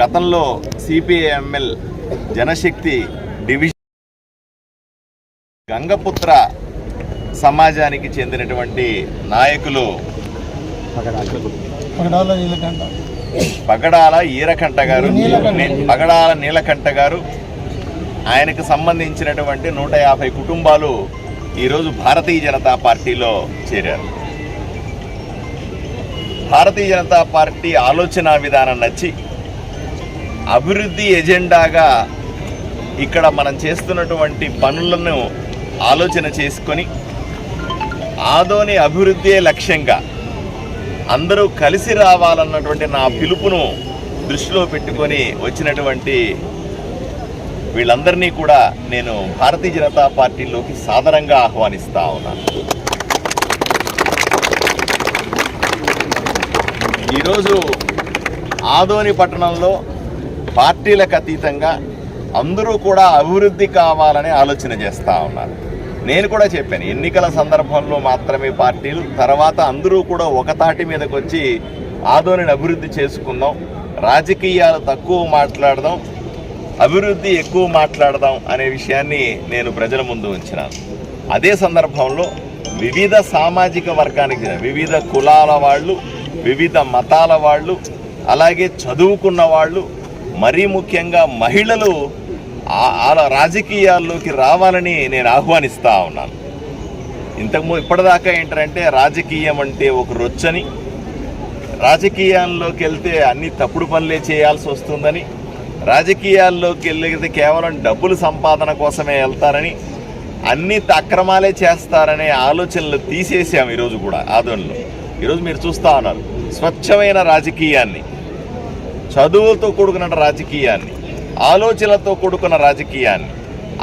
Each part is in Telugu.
గతంలో సిపిఐఎంఎల్ జనశక్తి డివిజన్ గంగపుత్ర సమాజానికి చెందినటువంటి నాయకులు పగడాల ఈరకంఠ గారు, పగడాల నీలకంఠ గారు, ఆయనకు సంబంధించినటువంటి 150 కుటుంబాలు ఈరోజు భారతీయ జనతా పార్టీలో చేరారు. భారతీయ జనతా పార్టీ ఆలోచన విధానం నచ్చి అభివృద్ధి ఎజెండాగా ఇక్కడ మనం చేస్తున్నటువంటి పనులను ఆలోచన చేసుకొని ఆదోని అభివృద్ధియే లక్ష్యంగా అందరూ కలిసి రావాలన్నటువంటి నా పిలుపును దృష్టిలో పెట్టుకొని వచ్చినటువంటి వీళ్ళందరినీ కూడా నేను భారతీయ జనతా పార్టీలోకి సాదరంగా ఆహ్వానిస్తా ఉన్నాను. ఈరోజు ఆదోని పట్టణంలో పార్టీలకు అతీతంగా అందరూ కూడా అభివృద్ధి కావాలని ఆలోచన చేస్తూ ఉన్నారు. నేను కూడా చెప్పాను, ఎన్నికల సందర్భంలో మాత్రమే పార్టీలు, తర్వాత అందరూ కూడా ఒక తాటి మీదకి వచ్చి ఆదోనిని అభివృద్ధి చేసుకుందాం, రాజకీయాలు తక్కువ మాట్లాడదాం, అభివృద్ధి ఎక్కువ మాట్లాడదాం అనే విషయాన్ని నేను ప్రజల ముందు ఉంచినాను. అదే సందర్భంలో వివిధ సామాజిక వర్గానికి, వివిధ కులాల వాళ్ళు, వివిధ మతాల వాళ్ళు, అలాగే చదువుకున్న వాళ్ళు, మరీ ముఖ్యంగా మహిళలు రాజకీయాల్లోకి రావాలని నేను ఆహ్వానిస్తూ ఉన్నాను. ఇప్పటిదాకా ఏంటంటే రాజకీయం అంటే ఒక రొచ్చని, రాజకీయాల్లోకి వెళ్తే అన్ని తప్పుడు పనులే చేయాల్సి వస్తుందని, రాజకీయాల్లోకి వెళ్తే కేవలం డబ్బులు సంపాదన కోసమే వెళ్తారని, అన్ని అక్రమాలే చేస్తారనే ఆలోచనలు తీసేసాం ఈరోజు కూడా ఆదోనిలో. ఈరోజు మీరు చూస్తూ ఉన్నారు స్వచ్ఛమైన రాజకీయాన్ని, చదువులతో కూడుకున్న రాజకీయాన్ని, ఆలోచనలతో కూడుకున్న రాజకీయాన్ని,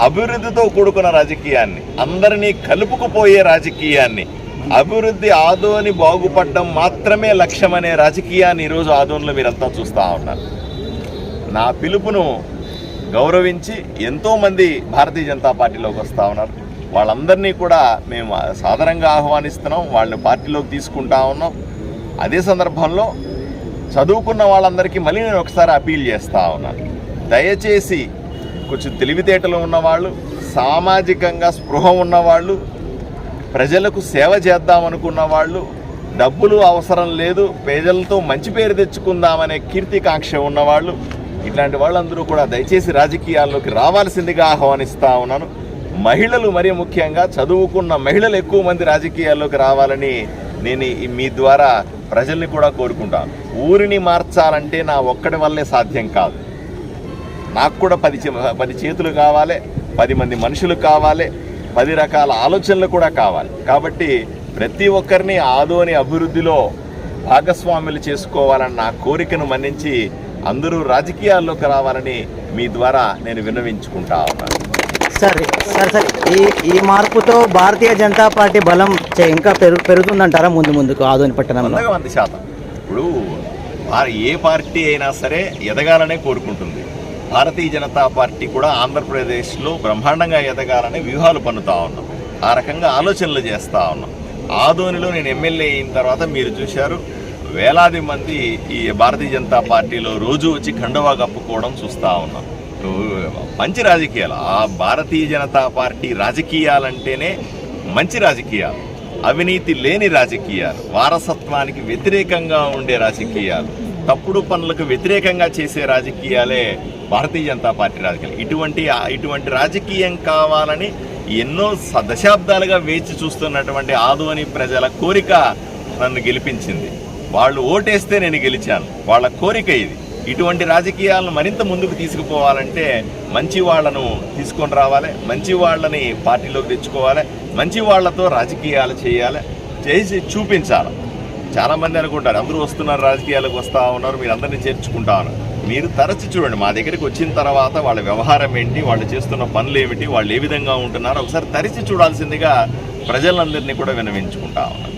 అభివృద్ధితో కూడుకున్న రాజకీయాన్ని, అందరినీ కలుపుకుపోయే రాజకీయాన్ని, అభివృద్ధి ఆదోని బాగుపడడం మాత్రమే లక్ష్యమనే రాజకీయాన్ని ఈరోజు ఆదోనిలో మీరంతా చూస్తూ ఉన్నారు. నా పిలుపును గౌరవించి ఎంతోమంది భారతీయ జనతా పార్టీలోకి వస్తూ ఉన్నారు. వాళ్ళందరినీ కూడా మేము సాధారణంగా ఆహ్వానిస్తున్నాం, వాళ్ళని పార్టీలోకి తీసుకుంటా ఉన్నాం. అదే సందర్భంలో చదువుకున్న వాళ్ళందరికీ మళ్ళీ నేను ఒకసారి అపీల్ చేస్తూ ఉన్నాను, దయచేసి కొంచెం తెలివితేటలు ఉన్నవాళ్ళు, సామాజికంగా స్పృహ ఉన్నవాళ్ళు, ప్రజలకు సేవ చేద్దామనుకున్న వాళ్ళు, డబ్బులు అవసరం లేదు, ప్రజలతో మంచి పేరు తెచ్చుకుందామనే కీర్తికాంక్ష ఉన్నవాళ్ళు, ఇట్లాంటి వాళ్ళందరూ కూడా దయచేసి రాజకీయాల్లోకి రావాల్సిందిగా ఆహ్వానిస్తూ ఉన్నాను. మహిళలు మరీ ముఖ్యంగా చదువుకున్న మహిళలు ఎక్కువ మంది రాజకీయాల్లోకి రావాలని నేను మీ ద్వారా ప్రజల్ని కూడా కోరుకుంటాను. ఊరిని మార్చాలంటే నా ఒక్కడి వల్లే సాధ్యం కాదు, నాకు కూడా 10 చేతులు కావాలి, 10 మంది మనుషులు కావాలి, 10 రకాల ఆలోచనలు కూడా కావాలి. కాబట్టి ప్రతి ఒక్కరిని ఆదోని అభివృద్ధిలో భాగస్వాములు చేసుకోవాలని నా కోరికను మన్నించి అందరూ రాజకీయాల్లోకి రావాలని మీ ద్వారా నేను విన్నవించుకుంటా ఉన్నాను. సరే ఈ మార్పుతో భారతీయ జనతా పార్టీ బలం ఇంకా పెరుగుతుందంటారా? ముందుకు ఆదోని పట్టణంలో 100%. ఇప్పుడు ఏ పార్టీ అయినా సరే ఎదగాలనే కోరుకుంటుంది. భారతీయ జనతా పార్టీ కూడా ఆంధ్రప్రదేశ్లో బ్రహ్మాండంగా ఎదగాలని వ్యూహాలు పన్నుతూ ఉన్నాం, ఆ రకంగా ఆలోచనలు చేస్తూ ఉన్నాం. ఆదోనిలో నేను ఎమ్మెల్యే అయిన తర్వాత మీరు చూశారు, వేలాది మంది ఈ భారతీయ జనతా పార్టీలో రోజు వచ్చి కండువా కప్పుకోవడం చూస్తూ ఉన్నాం. మంచి రాజకీయాలు, ఆ భారతీయ జనతా పార్టీ రాజకీయాలంటేనే మంచి రాజకీయాలు, అవినీతి లేని రాజకీయాలు, వారసత్వానికి వ్యతిరేకంగా ఉండే రాజకీయాలు, తప్పుడు పనులకు వ్యతిరేకంగా చేసే రాజకీయాలే భారతీయ జనతా పార్టీ రాజకీయాలు. ఇటువంటి రాజకీయం కావాలని ఎన్నో దశాబ్దాలుగా వేచి చూస్తున్నటువంటి ఆదోని ప్రజల కోరిక నన్ను గెలిపించింది. వాళ్ళు ఓటేస్తే నేను గెలిచాను, వాళ్ళ కోరిక ఇది. ఇటువంటి రాజకీయాలను మరింత ముందుకు తీసుకుపోవాలంటే మంచి వాళ్లను తీసుకొని రావాలి, మంచి వాళ్ళని పార్టీలోకి తెచ్చుకోవాలి, మంచి వాళ్లతో రాజకీయాలు చేసి చూపించాలి. చాలామంది అనుకుంటారు అందరూ వస్తున్నారు, రాజకీయాలకు వస్తూ ఉన్నారు, మీరు అందరినీ చేర్చుకుంటా ఉన్నారు. మీరు తరచి చూడండి, మా దగ్గరికి వచ్చిన తర్వాత వాళ్ళ వ్యవహారం ఏంటి, వాళ్ళు చేస్తున్న పనులు ఏమిటి, వాళ్ళు ఏ విధంగా ఉంటున్నారో ఒకసారి తరచి చూడాల్సిందిగా ప్రజలందరినీ కూడా విన్నవించుకుంటా ఉన్నారు.